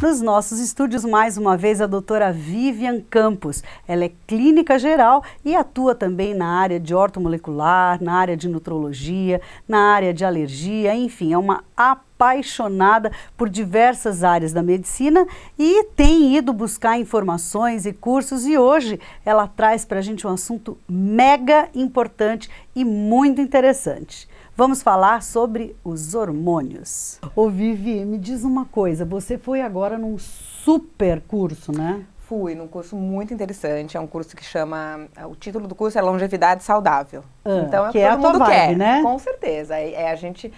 nos nossos estúdios, mais uma vez, a doutora Vivian Campos. Ela é clínica geral e atua também na área de ortomolecular, na área de nutrologia, na área de alergia, enfim, é uma apaixonada por diversas áreas da medicina e tem ido buscar informações e cursos, e hoje ela traz para a gente um assunto mega importante e muito interessante. Vamos falar sobre os hormônios. Ô Vivi, me diz uma coisa, você foi agora num super curso, né? Fui num curso muito interessante, é um curso que chama, o título do curso é Longevidade Saudável. Então que é a tua vibe, né? Com certeza, a gente,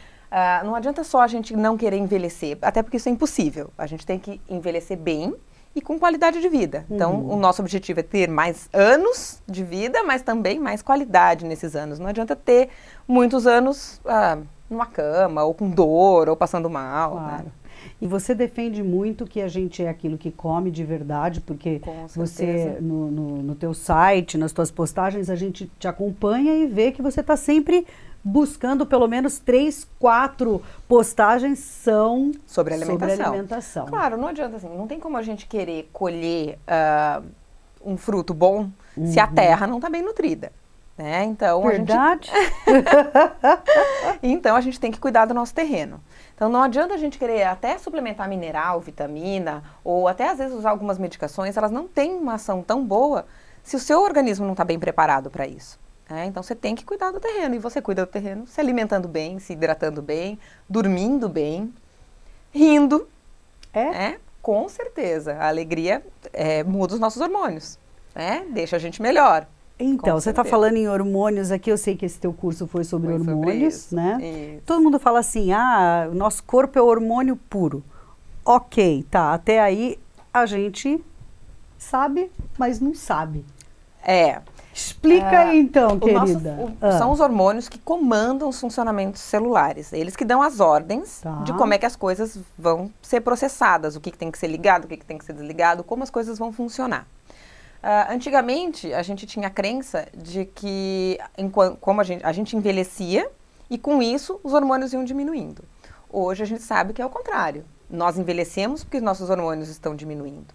não adianta só a gente não querer envelhecer, até porque isso é impossível, a gente tem que envelhecer bem e com qualidade de vida. Então, o nosso objetivo é ter mais anos de vida, mas também mais qualidade nesses anos. Não adianta ter muitos anos numa cama, ou com dor, ou passando mal. Claro. Né? E você defende muito que a gente é aquilo que come de verdade, porque você, no teu site, nas tuas postagens, a gente te acompanha e vê que você está sempre buscando pelo menos 3, 4 postagens são sobre alimentação. Claro, não adianta assim, não tem como a gente querer colher um fruto bom se a terra não está bem nutrida. Né? Então, verdade. Então a gente tem que cuidar do nosso terreno. Então não adianta a gente querer até suplementar mineral, vitamina, ou até às vezes usar algumas medicações, elas não têm uma ação tão boa se o seu organismo não está bem preparado para isso. Então você tem que cuidar do terreno, e você cuida do terreno se alimentando bem, se hidratando bem, dormindo bem, rindo. Com certeza, a alegria muda os nossos hormônios, deixa a gente melhor. Então, você está falando em hormônios aqui, eu sei que esse teu curso foi sobre hormônios, isso, né? Isso. Todo mundo fala assim, o nosso corpo é hormônio puro. Ok, tá, até aí a gente sabe, mas não sabe. Explica aí então, querida. São os hormônios que comandam os funcionamentos celulares. Eles que dão as ordens de como é que as coisas vão ser processadas, o que tem que ser ligado, o que tem que ser desligado, como as coisas vão funcionar. Antigamente, a gente tinha a crença de que como a gente envelhecia e com isso os hormônios iam diminuindo. Hoje a gente sabe que é o contrário. Nós envelhecemos porque nossos hormônios estão diminuindo.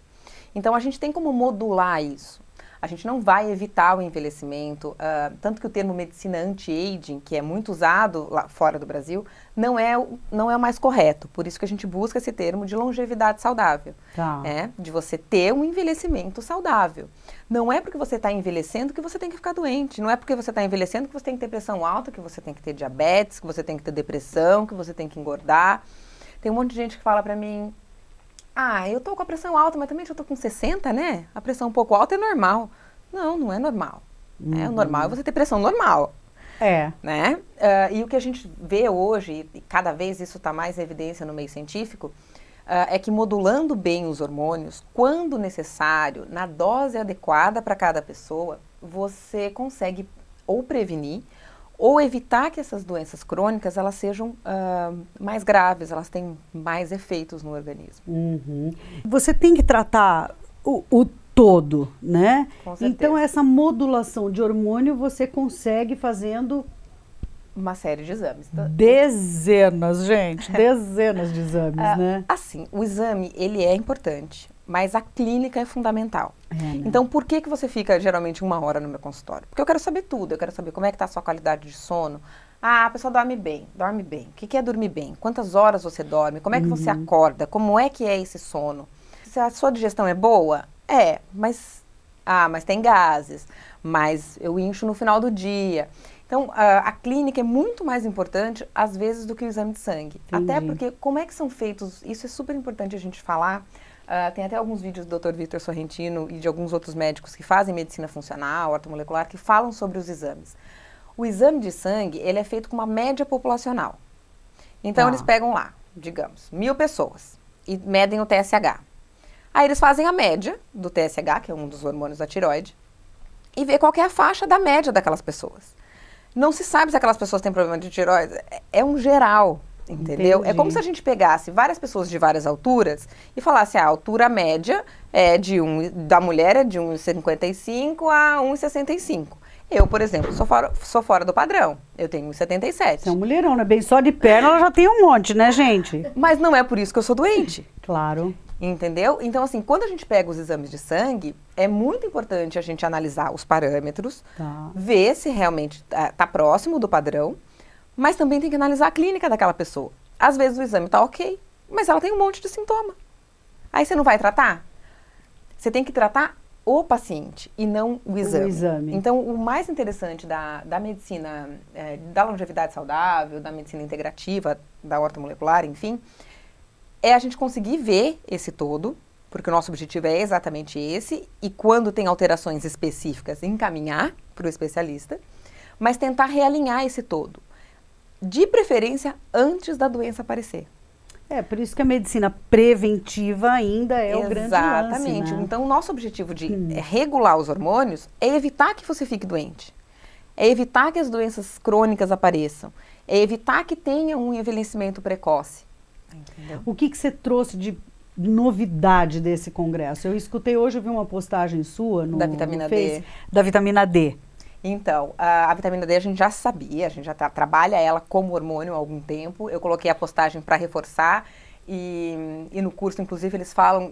Então a gente tem como modular isso. A gente não vai evitar o envelhecimento, tanto que o termo medicina anti-aging, que é muito usado lá fora do Brasil, não é o mais correto. Por isso que a gente busca esse termo de longevidade saudável. De você ter um envelhecimento saudável. Não é porque você está envelhecendo que você tem que ficar doente. Não é porque você está envelhecendo que você tem que ter pressão alta, que você tem que ter diabetes, que você tem que ter depressão, que você tem que engordar. Tem um monte de gente que fala pra mim, eu tô com a pressão alta, mas também já tô com 60, né? A pressão um pouco alta é normal. Não, não é normal. O normal é você ter pressão normal. Né? E o que a gente vê hoje, e cada vez isso está mais em evidência no meio científico, é que modulando bem os hormônios, quando necessário, na dose adequada para cada pessoa, você consegue ou prevenir ou evitar que essas doenças crônicas elas sejam mais graves, elas têm mais efeitos no organismo. Você tem que tratar o todo, né? Com certeza. Então essa modulação de hormônio você consegue fazendo uma série de exames. Dezenas, gente, dezenas de exames, né? Assim, o exame, ele é importante, mas a clínica é fundamental. Né? Então, por que você fica geralmente 1 hora no meu consultório? Porque eu quero saber tudo, eu quero saber como é que está a sua qualidade de sono. A pessoa dorme bem, dorme bem. O que é dormir bem? Quantas horas você dorme? Como é que você acorda? Como é que é esse sono? Se a sua digestão é boa? Mas tem gases, mas eu incho no final do dia. Então, a clínica é muito mais importante, às vezes, do que o exame de sangue. Entendi. Até porque, como é que são feitos, isso é super importante a gente falar, tem até alguns vídeos do Dr. Victor Sorrentino e de alguns outros médicos que fazem medicina funcional, ortomolecular, que falam sobre os exames. O exame de sangue, ele é feito com uma média populacional. Então, eles pegam lá, digamos, 1000 pessoas e medem o TSH. Aí eles fazem a média do TSH, que é um dos hormônios da tireoide, e vê qual que é a faixa da média daquelas pessoas. Não se sabe se aquelas pessoas têm problema de tireoide, é um geral, entendeu? Entendi. É como se a gente pegasse várias pessoas de várias alturas e falasse a altura média da mulher é de 1,55 a 1,65. Eu, por exemplo, sou fora do padrão. Eu tenho 1,77. Você é um mulherão, né? Bem só de perna ela já tem um monte, né, gente? Mas não é por isso que eu sou doente. Claro. Entendeu? Então, assim, quando a gente pega os exames de sangue, é muito importante a gente analisar os parâmetros, ver se realmente está próximo do padrão, mas também tem que analisar a clínica daquela pessoa. Às vezes o exame está ok, mas ela tem um monte de sintoma. Aí você não vai tratar? Você tem que tratar o paciente e não o exame. Então, o mais interessante da medicina, da longevidade saudável, da medicina integrativa, da ortomolecular, enfim, é a gente conseguir ver esse todo, porque o nosso objetivo é exatamente esse, e quando tem alterações específicas, encaminhar para o especialista, mas tentar realinhar esse todo, de preferência antes da doença aparecer. Por isso que a medicina preventiva ainda é o grande lance, Exatamente. né? Então, o nosso objetivo de regular os hormônios é evitar que você fique doente, é evitar que as doenças crônicas apareçam, é evitar que tenha um envelhecimento precoce. Entendeu? O que você trouxe de novidade desse congresso? Eu escutei hoje, eu vi uma postagem sua no vitamina Face, da vitamina D. Então, a vitamina D a gente já sabia, a gente já trabalha ela como hormônio há algum tempo. Eu coloquei a postagem para reforçar e no curso, inclusive, eles falam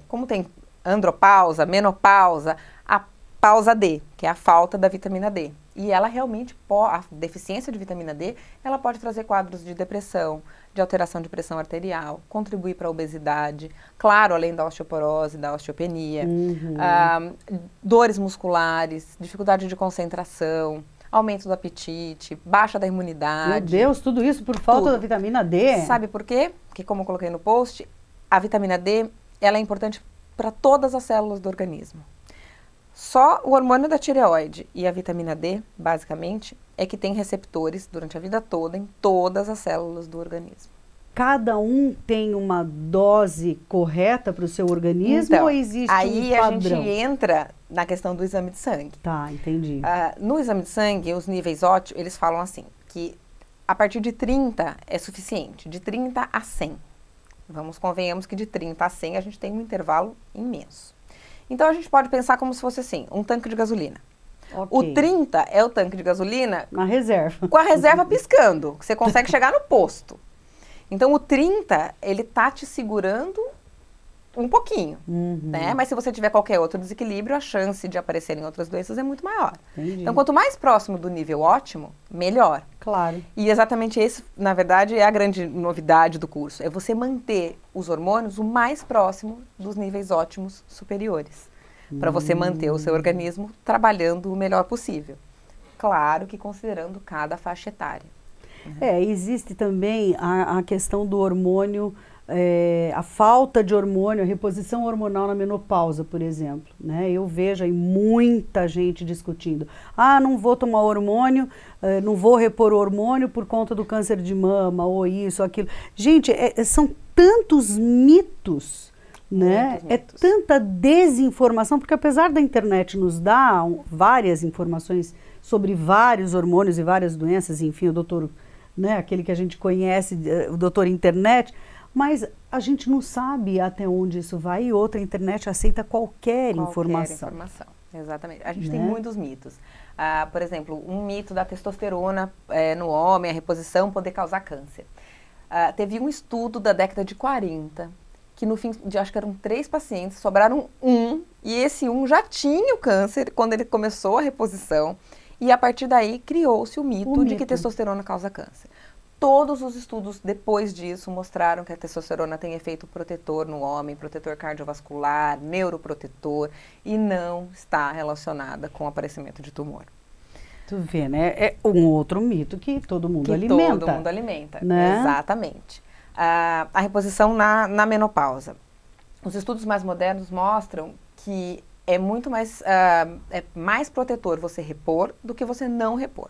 como tem andropausa, menopausa, a pausa D, que é a falta da vitamina D. E ela realmente, a deficiência de vitamina D, ela pode trazer quadros de depressão, de alteração de pressão arterial, contribuir para a obesidade, claro, além da osteoporose, da osteopenia, dores musculares, dificuldade de concentração, aumento do apetite, baixa da imunidade. Meu Deus, tudo isso por falta da vitamina D? Sabe por quê? Porque, como eu coloquei no post, a vitamina D, ela é importante para todas as células do organismo. Só o hormônio da tireoide e a vitamina D, basicamente, é que tem receptores durante a vida toda em todas as células do organismo. Cada um tem uma dose correta para o seu organismo, ou existe um padrão? Aí a gente entra na questão do exame de sangue. Tá, entendi. No exame de sangue, os níveis ótimos, eles falam assim, que a partir de 30 é suficiente, de 30 a 100. Convenhamos que de 30 a 100 a gente tem um intervalo imenso. Então, a gente pode pensar como se fosse assim, um tanque de gasolina. Okay. O 30 é o tanque de gasolina... Na reserva. Com a reserva piscando, que você consegue chegar no posto. Então, o 30, ele tá te segurando um pouquinho, né? Mas se você tiver qualquer outro desequilíbrio, a chance de aparecerem outras doenças é muito maior. Entendi. Então, quanto mais próximo do nível ótimo, melhor. Claro. E exatamente esse, na verdade, é a grande novidade do curso. É você manter os hormônios o mais próximo dos níveis ótimos superiores. Para você manter o seu organismo trabalhando o melhor possível. Claro que considerando cada faixa etária. Existe também a questão do hormônio, a falta de hormônio, a reposição hormonal na menopausa, por exemplo, né? Eu vejo aí muita gente discutindo, não vou tomar hormônio, não vou repor hormônio por conta do câncer de mama, ou isso, aquilo. Gente, são tantos mitos, né? É tanta desinformação, porque apesar da internet nos dar várias informações sobre vários hormônios e várias doenças, enfim, o doutor, né, aquele que a gente conhece, o doutor internet, mas a gente não sabe até onde isso vai, e outra, a internet aceita qualquer informação. Exatamente. A gente tem muitos mitos. Por exemplo, um mito da testosterona no homem, a reposição poder causar câncer. Teve um estudo da década de 40, que no fim, acho que eram 3 pacientes, sobraram um, e esse um já tinha o câncer quando ele começou a reposição, e a partir daí criou-se o mito de que testosterona causa câncer. Todos os estudos depois disso mostraram que a testosterona tem efeito protetor no homem, protetor cardiovascular, neuroprotetor, e não está relacionada com o aparecimento de tumor. Tu vê, né? É um outro mito que todo mundo alimenta. Todo mundo alimenta, né? Exatamente. A reposição na menopausa. Os estudos mais modernos mostram que é muito mais, mais protetor você repor do que você não repor.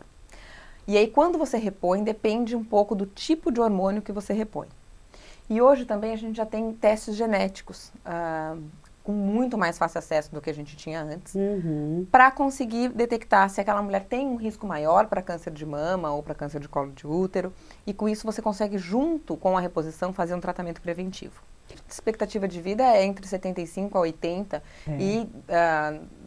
E aí, quando você repõe, depende um pouco do tipo de hormônio que você repõe. E hoje também a gente já tem testes genéticos, com muito mais fácil acesso do que a gente tinha antes, para conseguir detectar se aquela mulher tem um risco maior para câncer de mama ou para câncer de colo de útero. E com isso você consegue, junto com a reposição, fazer um tratamento preventivo. A expectativa de vida é entre 75 a 80 e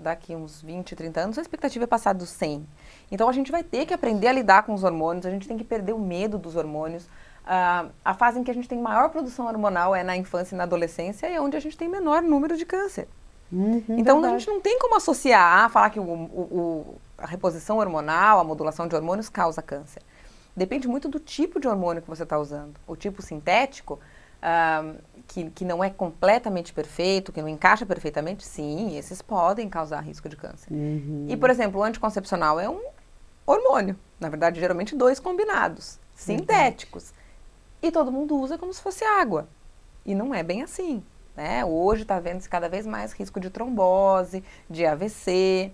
daqui uns 20, 30 anos a expectativa é passar dos 100. Então a gente vai ter que aprender a lidar com os hormônios, a gente tem que perder o medo dos hormônios. A fase em que a gente tem maior produção hormonal é na infância e na adolescência, e é onde a gente tem menor número de câncer. Então, a gente não tem como associar, falar que a reposição hormonal, a modulação de hormônios causa câncer. Depende muito do tipo de hormônio que você está usando. O tipo sintético, que não é completamente perfeito, que não encaixa perfeitamente, sim, esses podem causar risco de câncer. E, por exemplo, o anticoncepcional é um hormônio. Na verdade, geralmente 2 combinados, sintéticos. E todo mundo usa como se fosse água. E não é bem assim, né? Hoje está vendo-se cada vez mais risco de trombose, de AVC,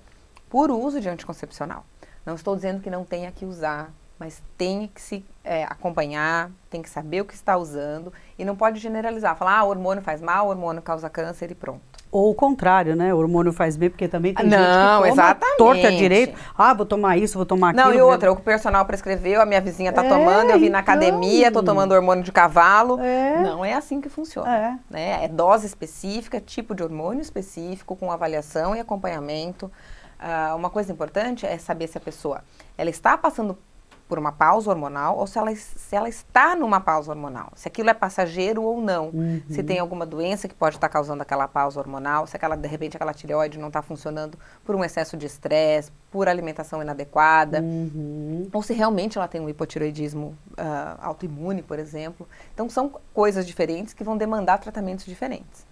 por uso de anticoncepcional. Não estou dizendo que não tenha que usar, mas tem que se acompanhar, tem que saber o que está usando e não pode generalizar, falar, hormônio faz mal, hormônio causa câncer e pronto. Ou o contrário, né? O hormônio faz bem, porque também tem gente que toma exatamente. Torta direito. Vou tomar isso, vou tomar aquilo. Não, e outra, o personal prescreveu, a minha vizinha está tomando, eu vi na academia, estou tomando hormônio de cavalo. Não é assim que funciona. Né? É dose específica, tipo de hormônio específico, com avaliação e acompanhamento. Uma coisa importante é saber se a pessoa ela está passando por uma pausa hormonal ou se ela está numa pausa hormonal, se aquilo é passageiro ou não, se tem alguma doença que pode estar causando aquela pausa hormonal, se de repente aquela tireoide não está funcionando por um excesso de estresse, por alimentação inadequada, ou se realmente ela tem um hipotireoidismo autoimune, por exemplo. Então são coisas diferentes que vão demandar tratamentos diferentes.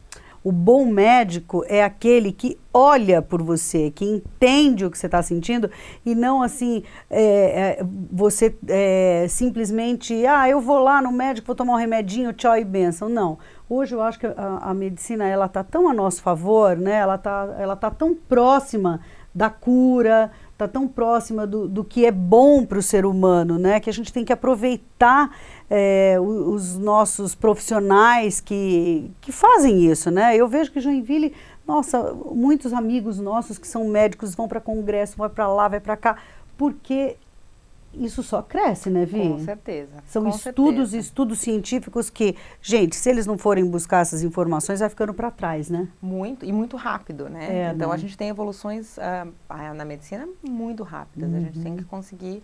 O bom médico é aquele que olha por você, que entende o que você está sentindo e não assim, você simplesmente, eu vou lá no médico, vou tomar um remedinho, tchau e bênção. Não. Hoje eu acho que a medicina ela está tão a nosso favor, né? Ela tá tão próxima da cura, está tão próxima do que é bom para o ser humano, né? Que a gente tem que aproveitar os nossos profissionais que fazem isso, né? Eu vejo que Joinville, nossa, muitos amigos nossos que são médicos vão para congresso, vai para lá, vai para cá, porque isso só cresce, né, Vi? Com certeza. São estudos científicos que, gente, se eles não forem buscar essas informações, vai ficando para trás, né? Muito rápido, né? Então, a gente tem evoluções na medicina muito rápidas. A gente tem que conseguir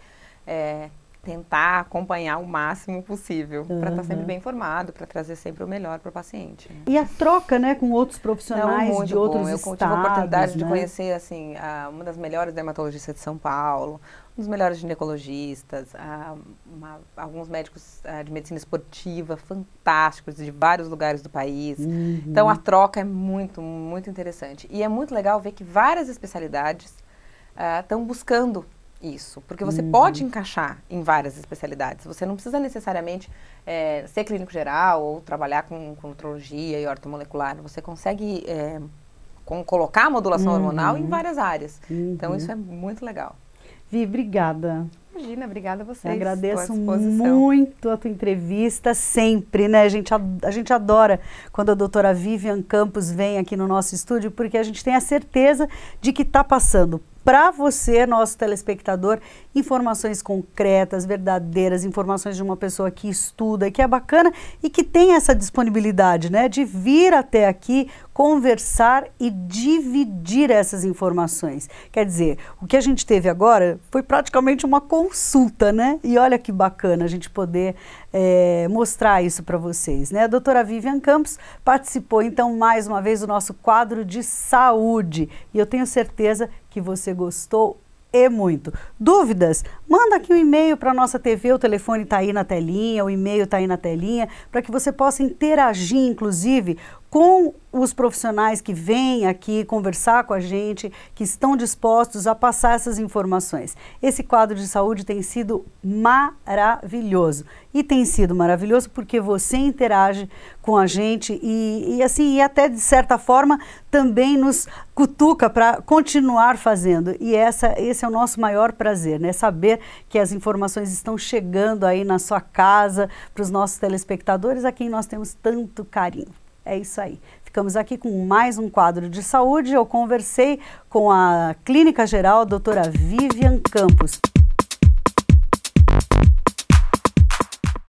tentar acompanhar o máximo possível para estar sempre bem informado, para trazer sempre o melhor para o paciente. Né? E a troca, né, com outros profissionais de outros estados. Eu tive a oportunidade de conhecer, assim, uma das melhores dermatologistas de São Paulo, um dos melhores ginecologistas, alguns médicos de medicina esportiva fantásticos de vários lugares do país. Então, a troca é muito interessante. E é muito legal ver que várias especialidades estão buscando isso, porque você pode encaixar em várias especialidades. Você não precisa necessariamente ser clínico geral ou trabalhar com nutrologia e ortomolecular. Você consegue colocar a modulação hormonal em várias áreas. Então, isso é muito legal. Vi, obrigada. Imagina, obrigada a vocês. Eu agradeço muito a tua entrevista, sempre, né? A gente adora quando a doutora Vivian Campos vem aqui no nosso estúdio, porque a gente tem a certeza de que está passando para você, nosso telespectador, informações concretas, verdadeiras, informações de uma pessoa que estuda, que é bacana e que tem essa disponibilidade, né, de vir até aqui, conversar e dividir essas informações. Quer dizer, o que a gente teve agora foi praticamente uma consulta, né? E olha que bacana a gente poder mostrar isso para vocês, né? A doutora Vivian Campos participou, então, mais uma vez do nosso quadro de saúde. E eu tenho certeza que você gostou e muito. Dúvidas? Manda aqui um e-mail para a nossa TV, o telefone está aí na telinha, o e-mail está aí na telinha, para que você possa interagir, inclusive, com os profissionais que vêm aqui conversar com a gente, que estão dispostos a passar essas informações. Esse quadro de saúde tem sido maravilhoso. E tem sido maravilhoso porque você interage com a gente e até de certa forma também nos cutuca para continuar fazendo. E esse é o nosso maior prazer, né? Saber que as informações estão chegando aí na sua casa, para os nossos telespectadores, a quem nós temos tanto carinho. É isso aí. Ficamos aqui com mais um quadro de saúde. Eu conversei com a Clínica Geral, a doutora Vivian Campos.